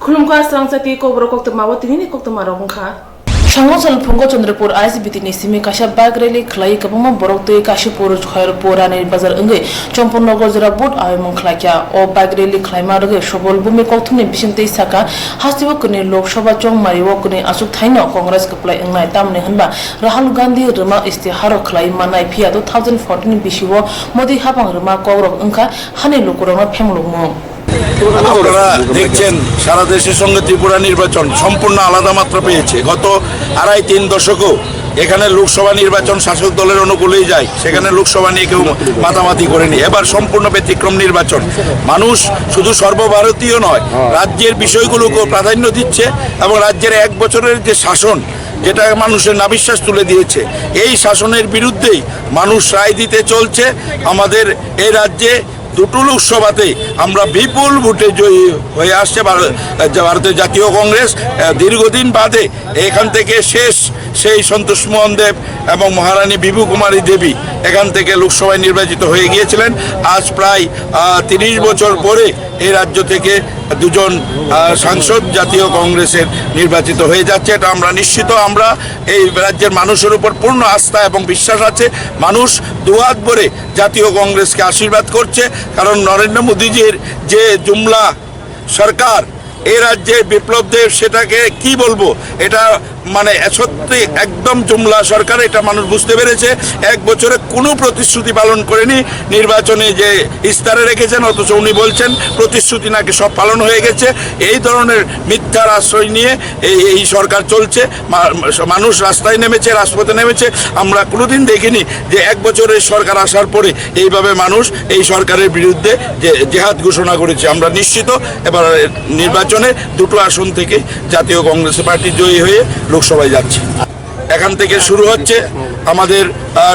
Khulumka Swrangchati Kokborok Koktwma Tini Koktwma Rongkha Shangosan Pungo Chandrapur ICBT Nisimi Kasha Bagreli Klai Kabuma Borokte Kashipur Khoir Porani Bazar Unge Chompurno Gozra Bud Ayamon Klakia or Bagreli Climarge Shobol Bumi Koktuni Bishinte Saka Hastiwokuni Lok Shoba Chong Mariwokuni Asuk Taino Congress Kaplay Ngai Tamne Hanba Rahul Gandhi Rama Istiharo Klai Manai Pia 2014 Bishiwo Modi Habang Rama Kokrok Unka Hani Lukurama Pemlumo আপনারা দেখছেন সারা দেশের সঙ্গে ত্রিপুরা নির্বাচন সম্পূর্ণ আলাদা মাত্রা পেয়েছে। গত 2.5-3 দশকও এখানে লোকসভা নির্বাচন শাসক দলের অনুকূলেই যায়, সেখানে লোকসভা নিয়ে কেউ মাতামাতি করেনি। এবার সম্পূর্ণ ব্যতিক্রম নির্বাচন। মানুষ শুধু সর্বভারতীয় নয়, রাজ্যের বিষয়গুলোকেও প্রাধান্য দিচ্ছে এবং রাজ্যের 1 বছরের যে শাসন, যেটা মানুষের নাবিশ্বাস তুলে দিয়েছে, এই শাসনের বিরুদ্ধেই মানুষ রায় দিতে চলছে। আমাদের এই রাজ্যে দুটো লোকসভাতে আমরা বিপুল ভোটে জয়ী হয়ে আসছে ভারতের জাতীয় কংগ্রেস। দীর্ঘদিন বাদে এখান থেকে শেষ সেই সন্তোষ মোহন দেব এবং মহারানী বিভু কুমারী দেবী এখান থেকে লোকসভায় নির্বাচিত হয়ে গিয়েছিলেন। আজ প্রায় 30 বছর পরে এই রাজ্য থেকে দুজন সাংসদ জাতীয় কংগ্রেসের নির্বাচিত হয়ে যাচ্ছে। এটা আমরা নিশ্চিত, আমরা এই রাজ্যের মানুষের উপর পূর্ণ আস্থা এবং বিশ্বাস আছে। মানুষ দুহাত ভরে জাতীয় কংগ্রেসকে আশীর্বাদ করছে, কারণ নরেন্দ্র মোদীজির যে জুমলা সরকার এই রাজ্যে বিপ্লব দেব, সেটাকে কি বলবো, এটা মানে সত্যি একদম জুমলা সরকার, এটা মানুষ বুঝতে পেরেছে। 1 বছরে কোনো প্রতিশ্রুতি পালন করেনি। নির্বাচনে যে ইস্তারে রেখেছেন, অথচ উনি বলছেন প্রতিশ্রুতি নাকি সব পালন হয়ে গেছে। এই ধরনের মিথ্যার আশ্রয় নিয়ে এই সরকার চলছে। মানুষ রাস্তায় নেমেছে, রাজপথে নেমেছে। আমরা কোনোদিন দেখিনি যে 1 বছরের সরকার আসার পরে এইভাবে মানুষ এই সরকারের বিরুদ্ধে যে জেহাদ ঘোষণা করেছে। আমরা নিশ্চিত এবার নির্বাচনে দুটো আসন থেকে জাতীয় কংগ্রেস পার্টি জয়ী হয়ে লোকসভায় যাচ্ছে। এখান থেকে শুরু হচ্ছে। আমাদের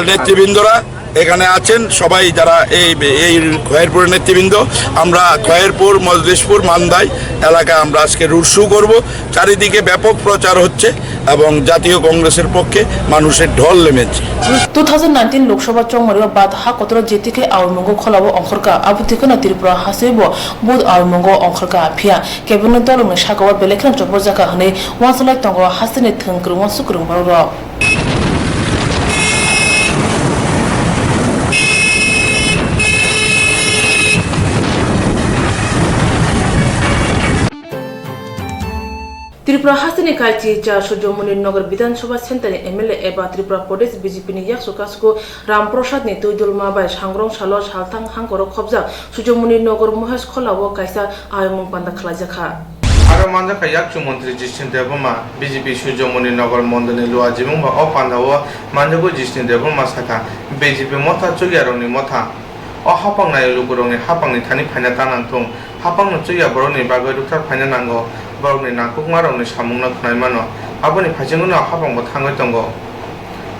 নেতৃবৃন্দরা এখানে আছেন, সবাই যারা এই খয়েরপুরের নেতৃবৃন্দ। আমরা খয়েরপুর, মজলিশপুর, মান্দাই এলাকায় আমরা আজকে রুট শো করব। চারিদিকে ব্যাপক প্রচার হচ্ছে এবং জাতীয় কংগ্রেসের পক্ষে মানুষের ঢল নেমেছে। 2019 লোকসভা চংমারিও বাদ হা কতরা যেতিকে আউমঙ্গ খলাবো অংখরকা আবুতিকনা ত্রিপুরা হাসিব বুধ আউমঙ্গ অংখরকা ফিয়া কেবিনেট দলনে সাগাওয়া বেলেখান চপজাকা হনে ওয়াসলাই তঙ্গ হাসিনে থংক্রুম সুক্রুম বারো त्रिपुरा हासिनी कालची चा सुजमुनि नगर विधानसभा सेंटर एमएलए एबा त्रिपुरा प्रदेश बीजेपी नि याकसुकासको रामप्रसाद नि तुजुलमा बाय सांग्रं सालो सालथां हांगरो खबजा सुजमुनि नगर महेश खलावो कायसा आयमं पान्दा खलाजाखा आरो मानजाखा याकचु मंत्री जिस्टिन देबमा बीजेपी सुजमुनि नगर मन्दनि लुआ जिमुंबा अ पान्दावो मानजागो जिस्टिन देबमा साखा बीजेपी मथा चुगियारनि मथा अ हापांनाय लुगुरंनि हापांनि थानि फायना तानांथुं हापांनो चुगिया बरनि बागै रुथार फायना नांगौ बरनि नाकुकमारनि सामुंना खनायमानो आबनि फाइजोंनो हापांबो थाङै दंगो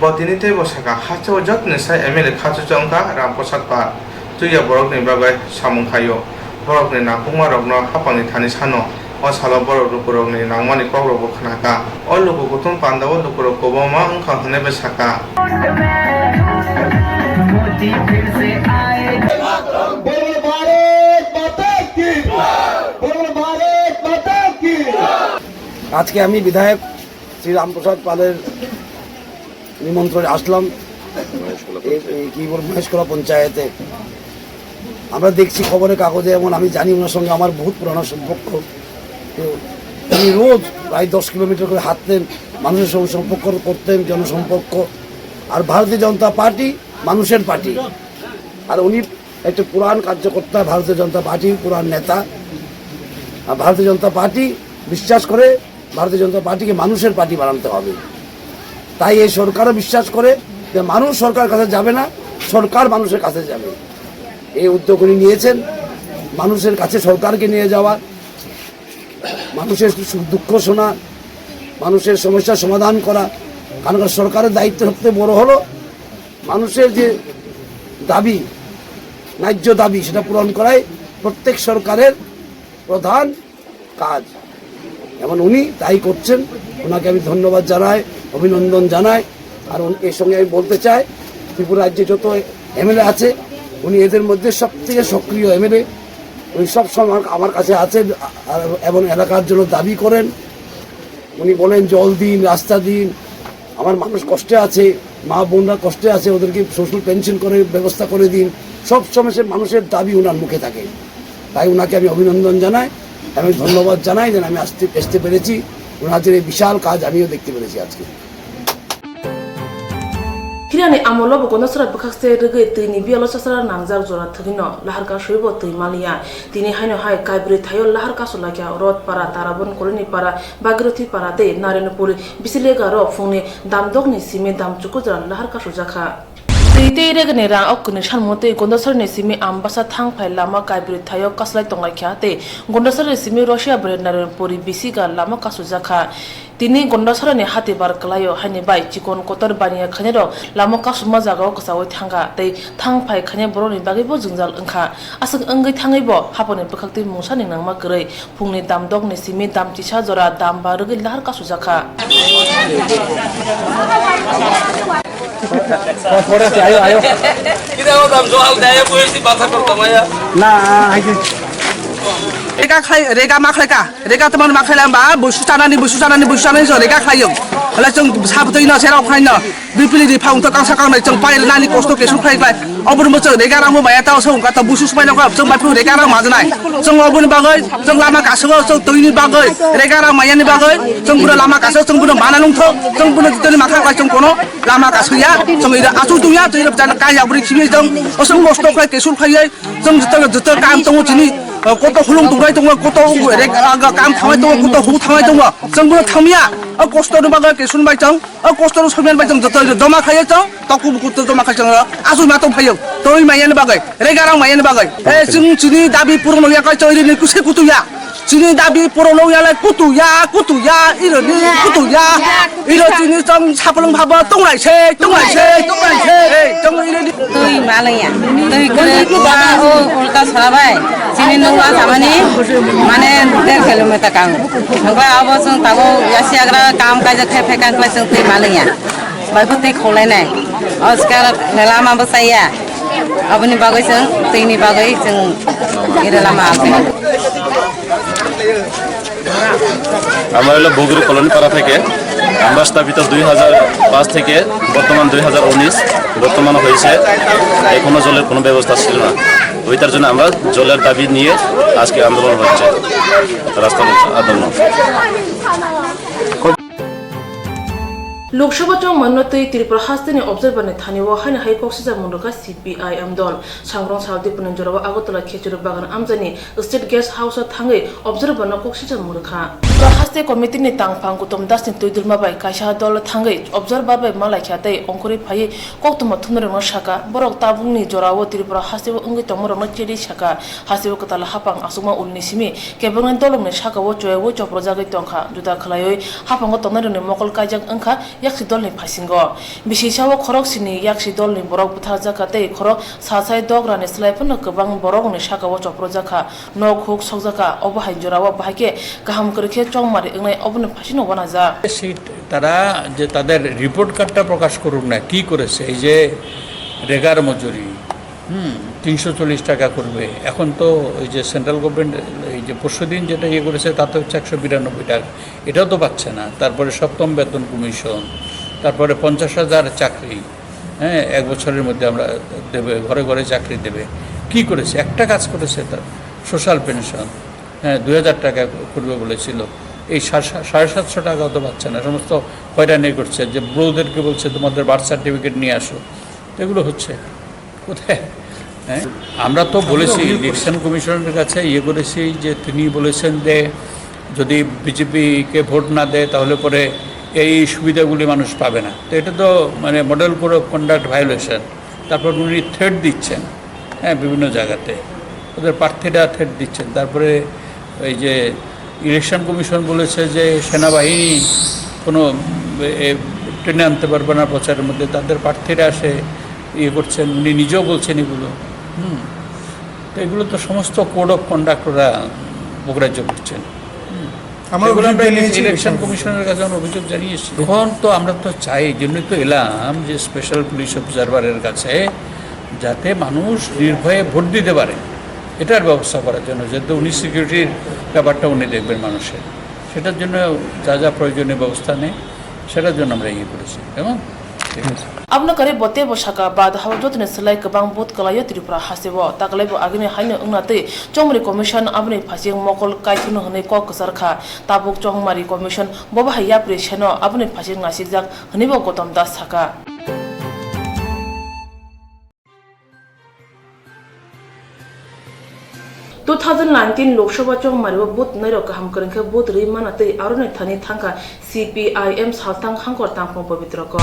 बतिनि तेबो साखा हाचो जतनि साय एमएलए खाचो चंका रामप्रसाद पा चुगिया बरनि बागै सामुंखायो बरनि नाकुकमारनो हापांनि थानि सानो अ सालो बर लुगुरंनि नांमानि कग्रबो खनाका अ लुगु गुथुं पान्दावो लुगुर कोबमा अंखा हने बेसाका আজকে আমি বিধায়ক শ্রী রামপ্রসাদ পালের নিমন্ত্রণে আসলাম মহেশখোলা পঞ্চায়েতে। আমরা দেখছি খবরের কাগজে, এবং আমি জানি ওনার সঙ্গে আমার বহুত পুরানো সম্পর্ক। উনি রোজ প্রায় 10 কিলোমিটার করে হাঁটতেন, মানুষের সঙ্গে সম্পর্ক করতেন, জনসম্পর্ক। আর ভারতীয় জনতা পার্টি মানুষের পার্টি, আর উনি একটা পুরান কার্যকর্তা, ভারতীয় জনতা পার্টির পুরান নেতা। আর ভারতীয় জনতা পার্টি বিশ্বাস করে ভারতীয় জনতা পার্টিকে মানুষের পার্টি বানাতে হবে। তাই এই সরকারও বিশ্বাস করে যে মানুষ সরকার কাছে যাবে না, সরকার মানুষের কাছে যাবে। এই উদ্যোগ উনি নিয়েছেন, মানুষের কাছে সরকারকে নিয়ে যাওয়া, মানুষের সুখ দুঃখ শোনা, মানুষের সমস্যার সমাধান করা। কারণ সরকারের দায়িত্ব সবচেয়ে বড় হলো মানুষের যে দাবি, ন্যায্য দাবি, সেটা পূরণ করাই প্রত্যেক সরকারের প্রধান কাজ। এমন উনি তাই করছেন। ওনাকে আমি ধন্যবাদ জানাই, অভিনন্দন জানাই। আর এর সঙ্গে আমি বলতে চাই, ত্রিপুরা রাজ্যে যত এমএলএ আছে, উনি এদের মধ্যে সবথেকে সক্রিয় এমএলএ। উনি সবসময় আমার কাছে আছেন এবং এলাকার জন্য দাবি করেন। উনি বলেন জল দিন, রাস্তা দিন, আমার মানুষ কষ্টে আছে, মা বোনরা কষ্টে আছে, ওদেরকে সোশ্যাল পেনশন করে ব্যবস্থা করে দিন। সব সময় সে মানুষের দাবি ওনার মুখে থাকে। তাই ওনাকে আমি অভিনন্দন জানাই, আমি ধন্যবাদ জানাই যে আমি আসতে পেরেছি। ওনাদের এই বিশাল কাজ আমিও দেখতে পেরেছি আজকে। Hirani amolo bokono sura bakhaste rege tini bialo sasara nangjak jora thagino lahar ka shoibo tui malia tini haino hai kaibri thayo lahar ka solakya rod para tarabon koloni para bagrothi para de narenpur bisile garo phone damdok ni sime dam chuku jara lahar ka sojakha Tei regane ra okune sharmote gondasar ne simi ambasa thang phai lama kaibri thayo kaslai tongai khyate gondasar ne simi Russia brenner pori bisiga lama kasujakha Tini gondasar ne hati bar klayo hani bai chikon kotor baniya khanero lama kasuma jagao kasawi thanga tei thang phai khane boroni bagi bo jungjal angkha asang angai thangai bo hapone bakhakti mungsa ning nangma grei phungni damdok ne simi dam chisa jora dam barugi lahar kasujakha ayo. Kita mau dalam soal daya polisi bahasa pertama ya. Nah, ayo. Rega makleka, rega teman makleka mbak, busu tanani so rega klayong. Kalau jeng sahabat ini saya orang lain, dipilih di panggung tukang sakang ni jeng payah nani kosto kesun klay klay. Obor macam rega ramu maya tahu so, kata busu supaya nak jeng baru rega ramu macam ni. Jeng obor ni bagai, jeng lama kasih jeng tu ini bagai, rega ramu maya ni bagai, jeng pura lama kasih, jeng pura mana lungtho, jeng pura kita ni makan klay jeng kono lama kasih ya, jeng ini asu tu ya, jeng ini jangan kaya beri kimi jeng, oseng kosto klay kesun klay, jeng juta kam tunggu sini. Kota hulung tunggai tunggu kota rek agak kam thamai tunggu kota hu thamai tunggu jeng pura thamia kosto nu bagai kesun bai jeng kosto nu somian bai jeng joma khaya jeng taku buku joma khaya jeng asu matong phayo toi mayan bagai regarang mayan bagai jeng sini dabi purung ya kai choi ni kuse kutu ya sini dabi purung ya lai kutu ya iro ni kutu ya iro sini jeng sapulung phaba tonglai se jeng iro ni tôi Malaya tôi kena ulka Surabaya sini nunggu sama ni mana 1.5 kilometer kang nunggu awal sung tahu ya si agra kam kaja kepekan kelas sung tôi Malaya baru tôi kolai nai sekarang lama bersaya apa ni bagai sung tôi ni bagai sung ini lama apa আমরা হলো বগুড়ি colony পাড়া থেকে আমরা স্থাপিত 2005 থেকে বর্তমান 2019 বর্তমান হয়েছে এখনো জলের কোনো ব্যবস্থা ছিল না ওইটার জন্য আমরা জলের দাবি নিয়ে আজকে আন্দোলন হচ্ছে রাস্তা আন্দোলন Lokshaba chong manotei Tripura hasteni observer ne thaniwo hani hai koksija mundoka CPI amdon sangrong saudi punanjora agotola khechuru bagan amjani state guest house thangai observer no koksija murkha haste committee ni tangphang gutom das ni tuidulma bai kaisa dol thangai observer bai malai khatei onkori phai koktwma thunre no shaka borok tabungni jorawo Tripura haste ungi tomoro no chedi shaka haste kotala hapang asuma ulni simi kebang dolomne shaka wo choewo choprojagai tongkha juda khlaioi hapang tonare ne mokol kaijak angkha yakshi dolni phasingo bishisawo khorok sini yakshi dolni borok butha jakate khorok sasai dograni slaipno gobang borok ni shakawo chopro jakha nok huk sogjaka obahai jorawo bahake kaham korkhe chongmari engnai obne phasino banaja তারা যে তাদের report কার্ডটা প্রকাশ করুক না কি করেছে এই যে রেগার মজুরি 340 টাকা করবে এখন তো ওই যে সেন্ট্রাল গভর্নমেন্ট এই যে পরশুদিন যেটা ইয়ে করেছে তাতে হচ্ছে 192 টাকা এটাও তো পাচ্ছে না তারপরে সপ্তম বেতন কমিশন তারপরে 50,000 চাকরি হ্যাঁ এক বছরের মধ্যে আমরা দেবে ঘরে ঘরে চাকরি দেবে কি করেছে একটা কাজ করেছে তার সোশ্যাল পেনশন হ্যাঁ 2000 টাকা করবে বলেছিল এই 750 টাকাও তো পাচ্ছে না সমস্ত হয়রানি করছে যে ব্রোদেরকে বলছে তোমাদের বার্থ সার্টিফিকেট নিয়ে আসো এগুলো হচ্ছে কোথায় হ্যাঁ আমরা তো বলেছি ইলেকশন কমিশনের কাছে ইয়ে করেছি যে তিনি বলেছেন যে যদি বিজেপিকে ভোট না দেয় তাহলে পরে এই সুবিধাগুলি মানুষ পাবে না তো এটা তো মানে model code of conduct violation তারপর উনি থ্রেট দিচ্ছেন হ্যাঁ বিভিন্ন জায়গাতে ওদের প্রার্থীরা থ্রেট দিচ্ছেন তারপরে এই যে ইলেকশন কমিশন বলেছে যে সেনাবাহিনী কোনো টেনে আনতে পারবে না প্রচারের মধ্যে তাদের প্রার্থীরা আসে ইয়ে করছেন উনি নিজেও বলছেন এগুলো তো এগুলো তো সমস্ত কোড অফ কন্ডাক্ট ওরা অগ্রাহ্য করছেন ইলেকশন কমিশনের কাছে আমরা অভিযোগ জানিয়েছি এখন তো আমরা তো চাই এই জন্যই তো এলাম যে স্পেশাল পুলিশ অবজারভারের কাছে যাতে মানুষ নির্ভয়ে ভোট দিতে পারে এটার ব্যবস্থা করার জন্য, যেহেতু উনি সিকিউরিটির ব্যাপারটা উনি দেখবেন মানুষের, সেটার জন্য যা যা প্রয়োজনীয় ব্যবস্থা নেই সেটার জন্য আমরা করেছি। এবং abna kare bote bo shaka bad hawa jotne selai kabang bot kalayo tripura hasebo taklai bo agni haine ungnate chomri commission abni phasing mokol kaithunu hne ko ksar kha tabuk chongmari commission boba haya preshano abni phasing nasik jak hnibo gotom das saka 2019 Lok Sabha चौंग मारिबा booth नैरो कहम करंखे booth रि मानाते आरोने थानी थांका CPIM सालथांग हांकर तांफं पवित्र कर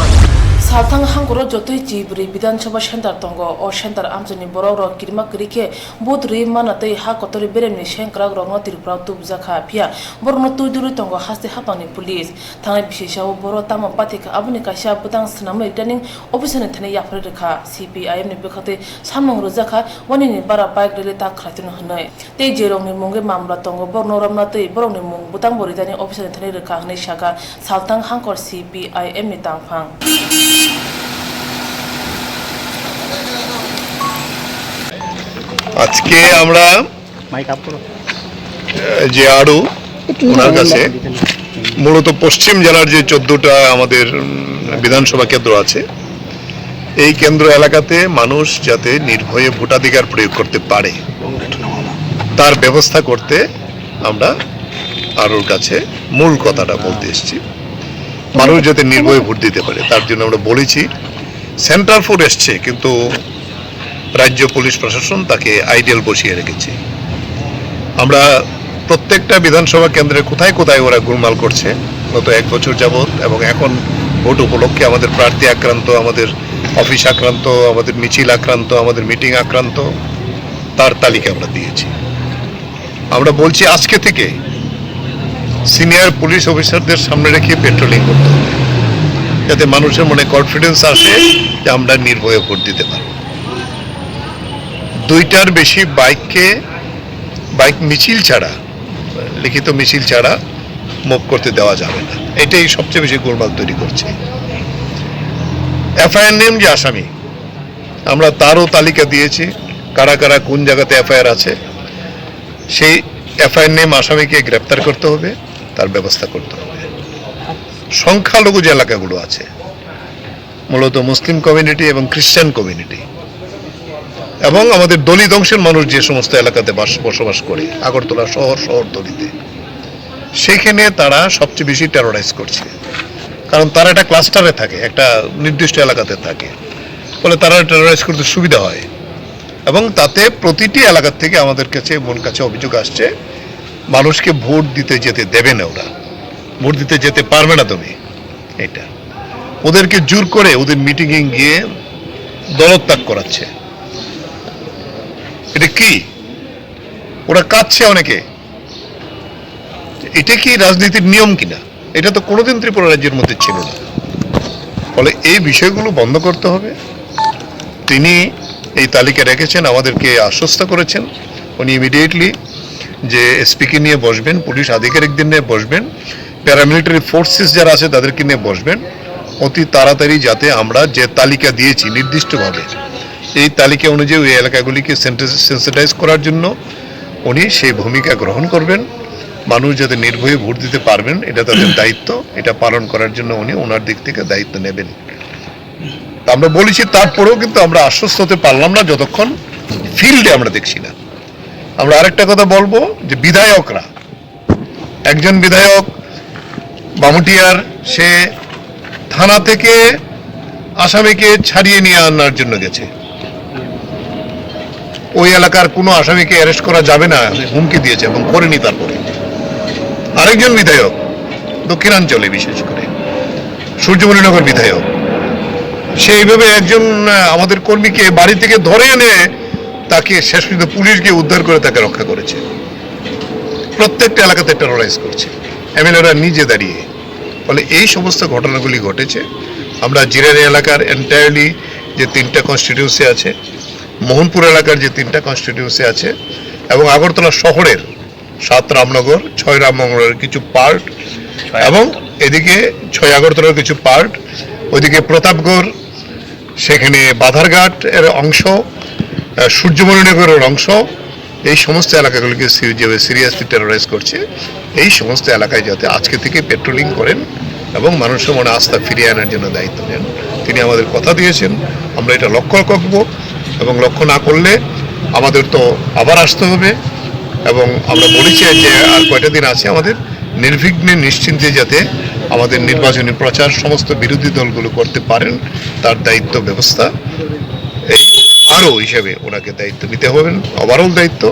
सालथांग हांकर जतुई चिबरि विधानसभा centre तंगो ओ centre आमजनि बरक र किरमा करिके बुथ रि मानाते हा कतरि बेरेमनि सेंक्राग रंग तिरप्रा तुबजाखा फिया बरनो तुइदुरु तंगो हास्ते हापानि पुलिस थांनाय बिशेषाव बर तामा पाथिका आबुनि कायसा बुदां सनामै रिटार्निं अफिसारनि थाने याफ्रे रेखा CPIM नि बेखते सामंग रोजाखा वनिनि बारा बाइक रेले ता खरातिन हनै ते जेरंनि मुंगे मामला तंगो बरनो रमनाते बरंनि मुंग बुदां बरिदानि अफिसारनि थाने रेखा हनै शाखा सालथांग हांकर CPIM नि तांफां আজকে আমরা যে আরো ওনার কাছে মূলত পশ্চিম জেলার যে 14টা আমাদের বিধানসভা কেন্দ্র আছে এই কেন্দ্র এলাকাতে মানুষ যাতে নির্ভয়ে ভোটাধিকার প্রয়োগ করতে পারে তার ব্যবস্থা করতে আমরা আরোর কাছে মূল কথাটা বলতে এসেছি মানুষ যাতে নির্ভয়ে ভোট দিতে পারে তার জন্য আমরা বলেছি সেন্টার ফোর এসছে কিন্তু রাজ্য পুলিশ প্রশাসন তাকে আইডিয়াল বসিয়ে রেখেছে আমরা প্রত্যেকটা বিধানসভা কেন্দ্রে কোথায় কোথায় ওরা গোলমাল করছে গত 1 বছর যাবত এবং এখন ভোট উপলক্ষে আমাদের প্রার্থী আক্রান্ত আমাদের অফিস আক্রান্ত আমাদের মিছিল আক্রান্ত আমাদের মিটিং আক্রান্ত তার তালিকা আমরা দিয়েছি আমরা বলছি আজকে থেকে সিনিয়র পুলিশ অফিসারদের সামনে রেখে পেট্রোলিং করতে হবে যাতে মানুষের মনে কনফিডেন্স আসে যে আমরা নির্ভয়ে ভোট দিতে পারব 2টার বেশি বাইক মিছিল ছাড়া লিখিত মিছিল ছাড়া মুভ করতে দেওয়া যাবে না এটাই সবচেয়ে বেশি গোলমাল তৈরি করছে এফআইআর নেম যে আসামি আমরা তারও তালিকা দিয়েছি কারা কারা কোন জায়গাতে এফআইআর আছে সেই এফআইআর নেম আসামিকে গ্রেফতার করতে হবে তার ব্যবস্থা করতে হবে সংখ্যালঘু যে এলাকাগুলো আছে মূলত মুসলিম কমিউনিটি এবং খ্রিস্টান কমিউনিটি এবং আমাদের দলিত অংশের মানুষ যে সমস্ত এলাকাতে বসবাস করে আগরতলা শহর দলিতে সেখানে তারা সবচেয়ে বেশি টেরোরাইজ করছে কারণ তারা একটা ক্লাস্টারে থাকে একটা নির্দিষ্ট এলাকাতে থাকে ফলে তারা টেরোরাইজ করতে সুবিধা হয় এবং তাতে প্রতিটি এলাকা থেকে আমাদের কাছে মন কাছে অভিযোগ আসছে মানুষকে ভোট দিতে যেতে দেবে না ওরা ভোট দিতে যেতে পারবে না তুমি এটা ওদেরকে জোর করে ওদের মিটিংয়ে গিয়ে দলত্যাগ করাচ্ছে এটা কি ওরা কাঁদছে অনেকে এটা কি রাজনীতির নিয়ম কিনা এটা তো কোনোদিন ত্রিপুরা রাজ্যের মধ্যে ছিল না ফলে এই বিষয়গুলো বন্ধ করতে হবে তিনি এই তালিকা রেখেছেন আমাদেরকে আশ্বস্ত করেছেন উনি ইমিডিয়েটলি যে এসপিকে নিয়ে বসবেন পুলিশ আধিকারিকদের নিয়ে বসবেন প্যারামিলিটারি ফোর্সেস যারা আছে তাদেরকে নিয়ে বসবেন অতি তাড়াতাড়ি যাতে আমরা যে তালিকা দিয়েছি নির্দিষ্টভাবে এই তালিকা অনুযায়ী ওই এলাকাগুলিকে সেন্সিটাইজ করার জন্য উনি সেই ভূমিকা গ্রহণ করবেন মানুষ যাতে নির্ভয়ে ভোট দিতে পারবেন এটা তাদের দায়িত্ব এটা পালন করার জন্য উনি ওনার দিক থেকে দায়িত্ব নেবেন আমরা বলেছি তারপরেও কিন্তু আমরা আশ্বস্ত হতে পারলাম না যতক্ষণ ফিল্ডে আমরা দেখছি না আমরা আরেকটা কথা বলবো যে বিধায়করা একজন বিধায়ক বামুটিয়ার সে থানা থেকে আসামিকে ছাড়িয়ে নিয়ে আনার জন্য গেছে ওই এলাকার কোনো আসামিকে অ্যারেস্ট করা যাবে না হুমকি দিয়েছে এবং করেনি তারপরে আরেকজন বিধায়ক দক্ষিণাঞ্চলে বিশেষ করে সূর্যমণিনগর বিধায়ক সেইভাবে একজন আমাদের কর্মীকে বাড়ি থেকে ধরে এনে তাকে শেষ পর্যন্ত পুলিশ গিয়ে উদ্ধার করে তাকে রক্ষা করেছে প্রত্যেকটা এলাকাতে টেরোরাইজ করছে এমএলএরা নিজে দাঁড়িয়ে ফলে এই সমস্ত ঘটনাগুলি ঘটেছে আমরা জিরানি এলাকার এন্টায়ারলি যে 3টা কনস্টিটিউয়েন্সি আছে মোহনপুর এলাকার যে 3টা কনস্টিটিউয়েন্সি আছে এবং আগরতলা শহরের 7 রামনগর 6 রামনগরের কিছু পার্ট এবং এদিকে 6 আগরতলার কিছু পার্ট ওইদিকে প্রতাপগড় সেখানে বাধারঘাট এর অংশ সূর্যমণিনগরের অংশ এই সমস্ত এলাকাগুলিকে যেভাবে সিরিয়াসলি টেরোরাইজ করছে, এই সমস্ত এলাকায় যাতে আজকে থেকে পেট্রোলিং করেন এবং মানুষের মনে আস্থা ফিরিয়ে আনার জন্য দায়িত্ব নেন। তিনি আমাদের কথা দিয়েছেন, আমরা এটা লক্ষ্য রাখবো এবং লক্ষ্য না করলে আমাদের তো আবার আসতে হবে। এবং আমরা বলেছি যে আর কয়টা দিন আছে আমাদের নির্বিঘ্নে নিশ্চিন্তে যাতে আমাদের নির্বাচনী প্রচার সমস্ত বিরোধী দলগুলো করতে পারেন, তার দায়িত্ব ব্যবস্থা এই আরও হিসেবে ওনাকে দায়িত্ব নিতে হবেন, ওভারঅল দায়িত্ব।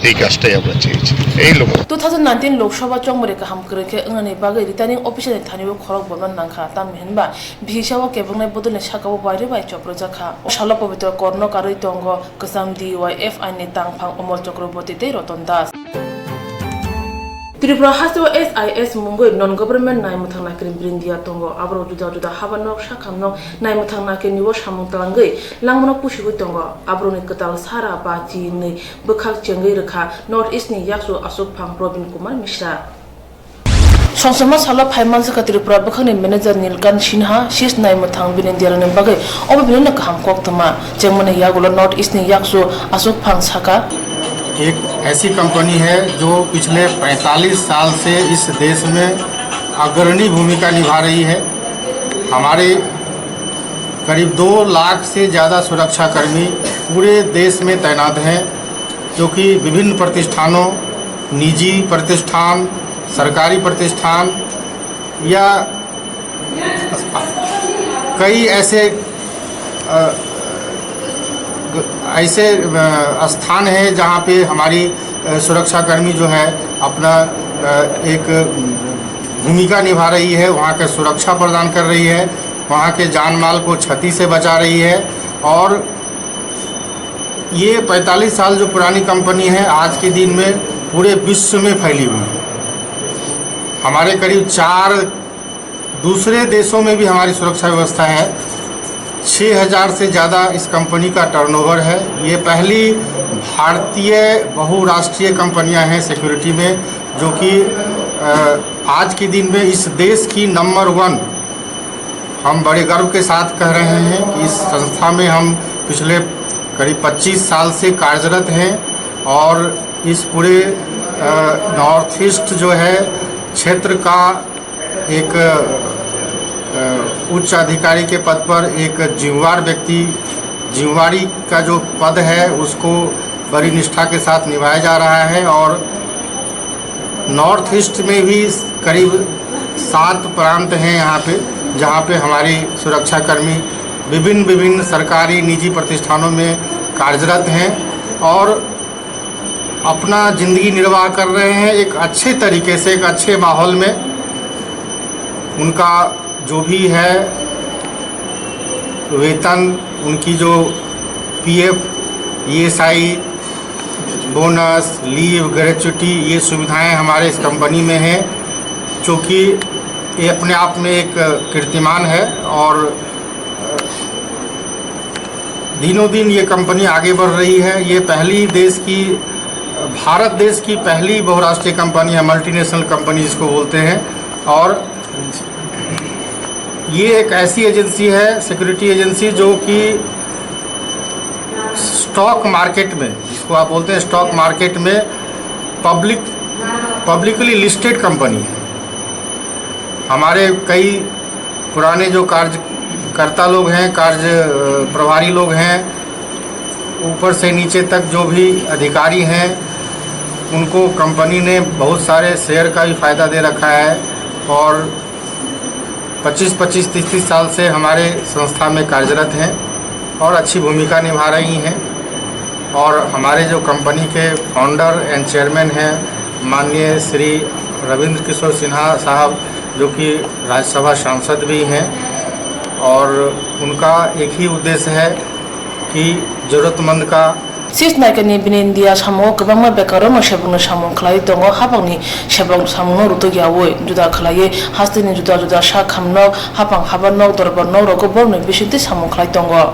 এই কাজটাই আমরা চেয়েছি। এই লোক 2019 লোকসভা চংমরে কাহাম করেকে 응ani bagay রিটার্নিং অফিসার থানিও খরক বলমান নাংখা তাম হিনবা ভিসাও কেবংনাই বদলে সাকাবো বাইরে বাই চক্রজাখা শালা পবিত্র কর্ণক আর তঙ্গ কসাম DYF আইনি তাংফাং অমল চক্রবর্তী তে Ratan Das Tripura Hasto SIS Mungoi non-government naimutang nakirin brindia tongo abro juda habanok shakamnok naimutang nakin niwo shamung talangai langmonok pushigoi tongo abro ni ketal sara ba ji ni bekhak chengai rekha North East ni yaksu Asok Phang Robin Kumar Mishra Songsama sala phaiman sa Tripura bekhani manager Nilkan Sinha shis naimutang binendia ne bagai obe binena kaham Koktwma jengmone yagulo North East ni yaksu Asok Phang saka एक ऐसी company है जो पिछले 45 साल से इस देश में अग्रणी भूमिका निभा रही है। हमारे करीब 2 लाख से ज़्यादा सुरक्षाकर्मी पूरे देश में तैनात हैं, जो कि विभिन्न प्रतिष्ठानों, निजी प्रतिष्ठान, सरकारी प्रतिष्ठान या कई ऐसे स्थान है जहाँ पे हमारी सुरक्षाकर्मी जो है अपना एक भूमिका निभा रही है, वहाँ के सुरक्षा प्रदान कर रही है, वहाँ के जान माल को क्षति से बचा रही है। और ये 45 साल जो पुरानी कंपनी है आज के दिन में पूरे विश्व में फैली हुई है। हमारे करीब 4 दूसरे देशों में भी हमारी सुरक्षा व्यवस्था है। 6000 से ज़्यादा इस कंपनी का टर्नओवर है। ये पहली भारतीय बहुराष्ट्रीय कंपनियां हैं सिक्योरिटी में, जो कि आज के दिन में इस देश की नंबर 1 हम बड़े गर्व के साथ कह रहे हैं कि इस संस्था में हम पिछले करीब 25 साल से कार्यरत हैं। और इस पूरे नॉर्थ ईस्ट जो है क्षेत्र का एक उच्च अधिकारी के पद पर एक जिम्मेवार व्यक्ति, जिम्मेवारी का जो पद है उसको बड़ी निष्ठा के साथ निभाया जा रहा है। और नॉर्थ ईस्ट में भी करीब 7 प्रांत हैं यहाँ पे, जहाँ पे हमारी सुरक्षाकर्मी विभिन्न सरकारी निजी प्रतिष्ठानों में कार्यरत हैं और अपना ज़िंदगी निर्वाह कर रहे हैं एक अच्छे तरीके से, एक अच्छे माहौल में। उनका जो भी है वेतन, उनकी जो PF, ESI, bonus, leave, gratuity, ये सुविधाएं हमारे इस कंपनी में हैं, जो कि ये अपने आप में एक कीर्तिमान है। और दिनों दिन ये कंपनी आगे बढ़ रही है। ये भारत देश की पहली बहुराष्ट्रीय कंपनी है, मल्टीनेशनल कंपनी जिसको बोलते हैं। और ये एक ऐसी एजेंसी है, सिक्योरिटी एजेंसी, जो कि स्टॉक मार्केट में, जिसको आप बोलते हैं स्टॉक मार्केट में पब्लिकली लिस्टेड कंपनी है। हमारे कई पुराने जो कार्यकर्ता लोग हैं, कार्य प्रभारी लोग हैं, ऊपर से नीचे तक जो भी अधिकारी हैं, उनको कंपनी ने बहुत सारे शेयर का भी फ़ायदा दे रखा है। और 25-25, 30-30 साल से हमारे संस्था में कार्यरत हैं और अच्छी भूमिका निभा रही हैं। और हमारे जो कंपनी के फाउंडर एंड चेयरमैन हैं माननीय श्री रविंद्र किशोर सिन्हा साहब, जो कि राज्यसभा सांसद भी हैं। और उनका एक ही उद्देश्य है कि ज़रूरतमंद का Sis naikani binendia samo kabangma bekaro no shabung samung khlai tongo hapangni shabung samung no ruto yawoi juda khlaye hastini juda sha khamno hapang habanok dorban no rogo borno bishinti samung khlai tongo